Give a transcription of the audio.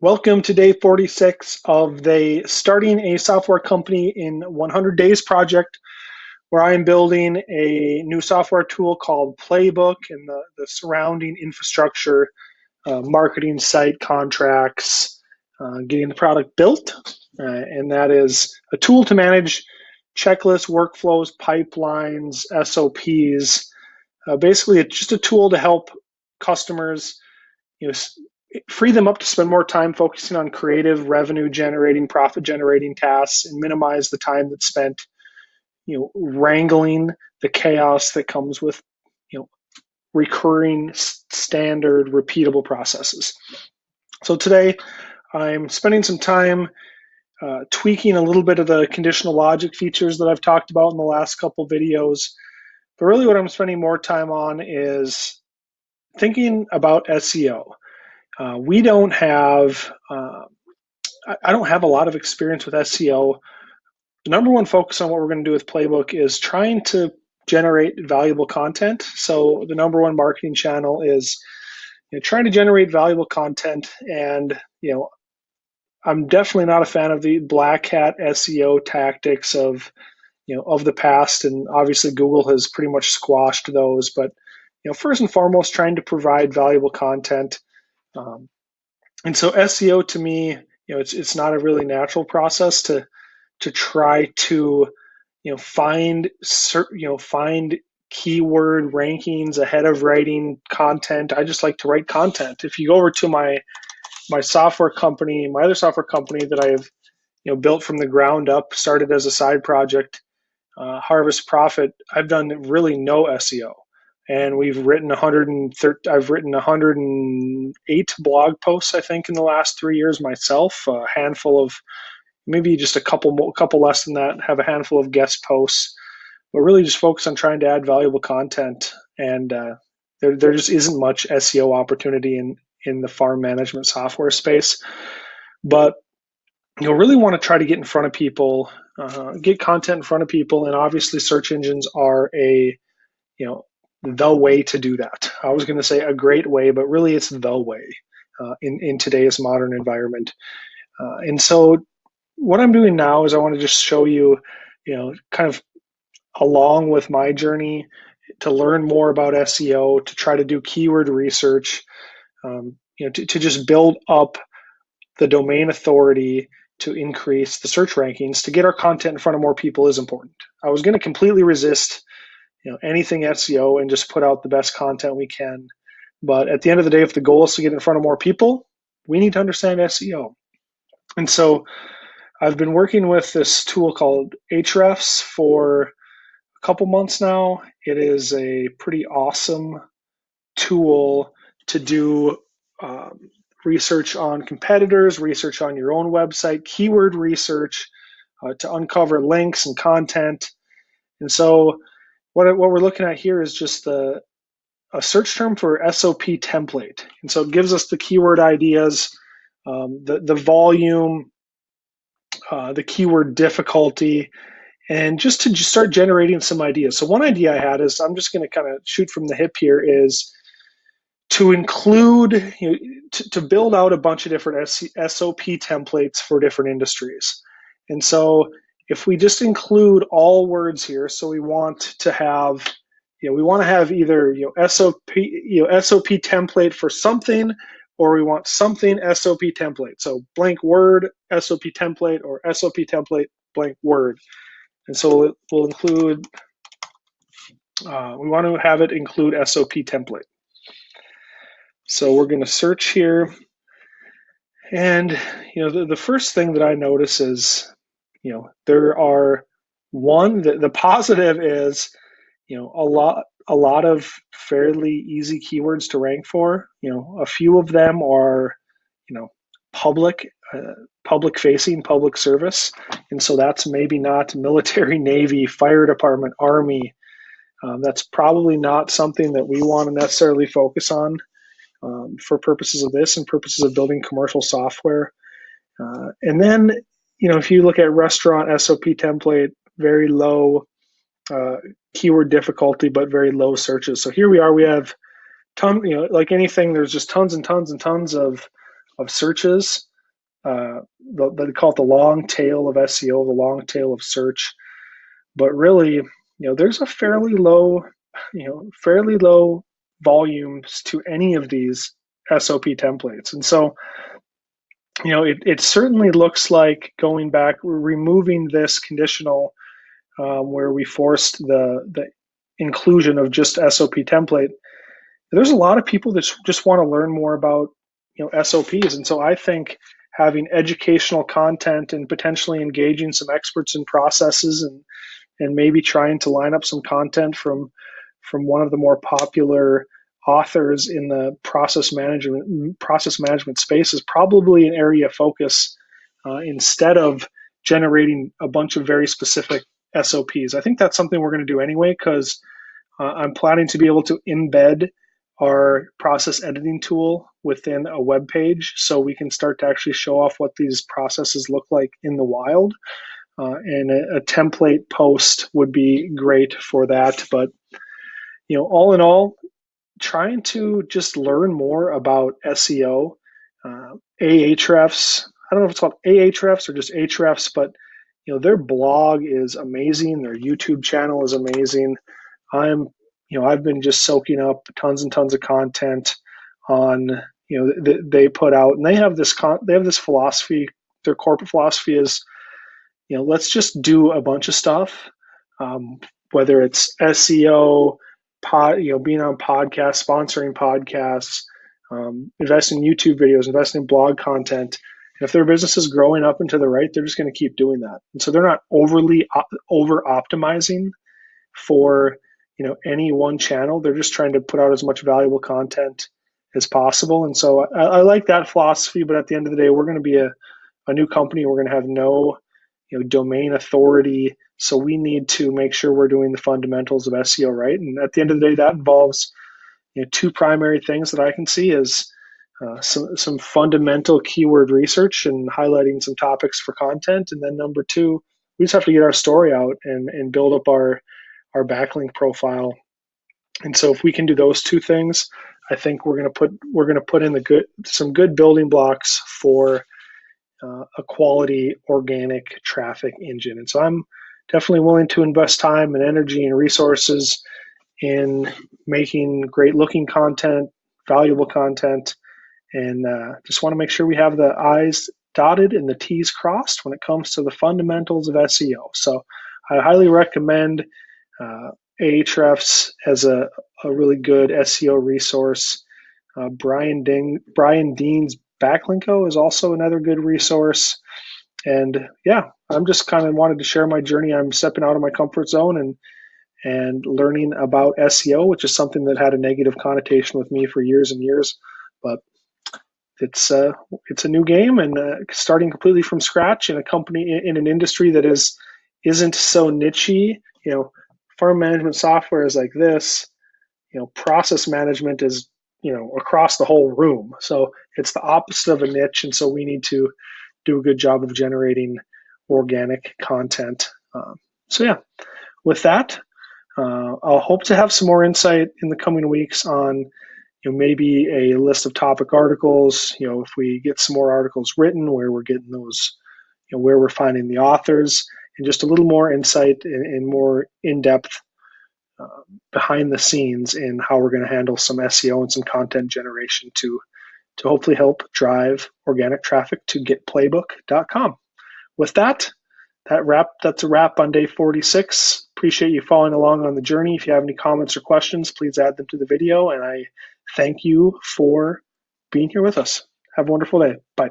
Welcome to day 46 of the Starting a Software Company in 100 Days project, where I am building a new software tool called Playbook and the surrounding infrastructure, marketing site contracts, getting the product built. And that is a tool to manage checklists, workflows, pipelines, SOPs. Basically, it's just a tool to help customers, free them up to spend more time focusing on creative, revenue generating, profit generating tasks, and minimize the time that's spent, wrangling the chaos that comes with, recurring, standard, repeatable processes. So today, I'm spending some time tweaking a little bit of the conditional logic features that I've talked about in the last couple videos. But really, what I'm spending more time on is thinking about SEO. We don't have, I don't have a lot of experience with SEO. The number one focus on what we're going to do with Playbook is trying to generate valuable content. So the number one marketing channel is trying to generate valuable content. And, I'm definitely not a fan of the black hat SEO tactics of the past. And obviously Google has pretty much squashed those. But, first and foremost, trying to provide valuable content. And so SEO to me, it's not a really natural process to try to find keyword rankings ahead of writing content. I just like to write content. If you go over to my software company, my other software company that I've built from the ground up, started as a side project, Harvest Profit, I've done really no SEO. And we've written I've written 108 blog posts, I think, in the last 3 years myself. A handful of, maybe just a couple less than that, have a handful of guest posts. But really just focus on trying to add valuable content. And there just isn't much SEO opportunity in the farm management software space. But really want to try to get in front of people, get content in front of people, and obviously search engines are the way to do that. I was going to say a great way, but really it's the way in today's modern environment. And so what I'm doing now is I want to just show you, kind of along with my journey to learn more about SEO, to try to do keyword research, to just build up the domain authority to increase the search rankings, to get our content in front of more people is important. I was going to completely resist anything SEO and just put out the best content we can. But at the end of the day, if the goal is to get in front of more people, we need to understand SEO. And so I've been working with this tool called Ahrefs for a couple months now. It is a pretty awesome tool to do research on competitors, research on your own website, keyword research, to uncover links and content. And so what we're looking at here is just a search term for SOP template. And so it gives us the keyword ideas, the volume, the keyword difficulty, and just to start generating some ideas. So one idea I had is, I'm just going to kind of shoot from the hip here, is to include, to build out a bunch of different SOP templates for different industries. And so if we just include all words here, so we want to have, either SOP template for something, or we want something SOP template. So blank word SOP template, or SOP template blank word. And so we'll include, we want to have it include SOP template. So we're going to search here. And, the first thing that I notice is, there are the positive is, a lot of fairly easy keywords to rank for. A few of them are, public facing, public service. And so that's maybe not military, Navy, fire department, Army. That's probably not something that we want to necessarily focus on for purposes of this and purposes of building commercial software. And then, if you look at restaurant SOP template, very low keyword difficulty, but very low searches. So here we are, we have like anything, there's just tons and tons and tons of searches. they call it the long tail of SEO, the long tail of search. But really, there's a fairly low volumes to any of these SOP templates. And so, it certainly looks like going back, removing this conditional where we forced the inclusion of just SOP template. There's a lot of people that just want to learn more about SOPs, and so I think having educational content and potentially engaging some experts in processes and maybe trying to line up some content from one of the more popular authors in the process management space is probably an area of focus instead of generating a bunch of very specific SOPs. I think that's something we're going to do anyway because I'm planning to be able to embed our process editing tool within a web page so we can start to actually show off what these processes look like in the wild. And a template post would be great for that. But all in all, trying to just learn more about SEO, Ahrefs. I don't know if it's called Ahrefs or just Ahrefs, but their blog is amazing. Their YouTube channel is amazing. I've been just soaking up tons and tons of content on they put out, and they have this philosophy. Their corporate philosophy is let's just do a bunch of stuff, whether it's SEO, being on podcasts, sponsoring podcasts, investing in YouTube videos, investing in blog content. And if their business is growing up and to the right, they're just going to keep doing that. And so they're not overly over optimizing for any one channel. They're just trying to put out as much valuable content as possible. And so I like that philosophy. But at the end of the day, we're going to be a new company. We're going to have no domain authority. So we need to make sure we're doing the fundamentals of SEO right. And at the end of the day, that involves two primary things that I can see is some fundamental keyword research and highlighting some topics for content. And then number two, we just have to get our story out and build up our backlink profile. And so if we can do those two things, I think we're going to put in some good building blocks for a quality organic traffic engine. And so I'm definitely willing to invest time and energy and resources in making great looking content, valuable content, and just want to make sure we have the I's dotted and the T's crossed when it comes to the fundamentals of SEO. So I highly recommend Ahrefs as a really good SEO resource. Brian Dean's Backlinko is also another good resource. And yeah, I'm just kind of wanted to share my journey. I'm stepping out of my comfort zone and learning about SEO, which is something that had a negative connotation with me for years and years. But it's a new game, and starting completely from scratch in a company in an industry that isn't so nichey. Farm management software is like this. Process management is across the whole room. So it's the opposite of a niche, and so we need to do a good job of generating organic content. So yeah, with that, I'll hope to have some more insight in the coming weeks on maybe a list of topic articles. If we get some more articles written, where we're getting those, where we're finding the authors, and just a little more insight and more in-depth behind the scenes in how we're going to handle some SEO and some content generation to hopefully help drive organic traffic to getplaybook.com. With that, that's a wrap on day 46. Appreciate you following along on the journey. If you have any comments or questions, please add them to the video. And I thank you for being here with us. Have a wonderful day. Bye.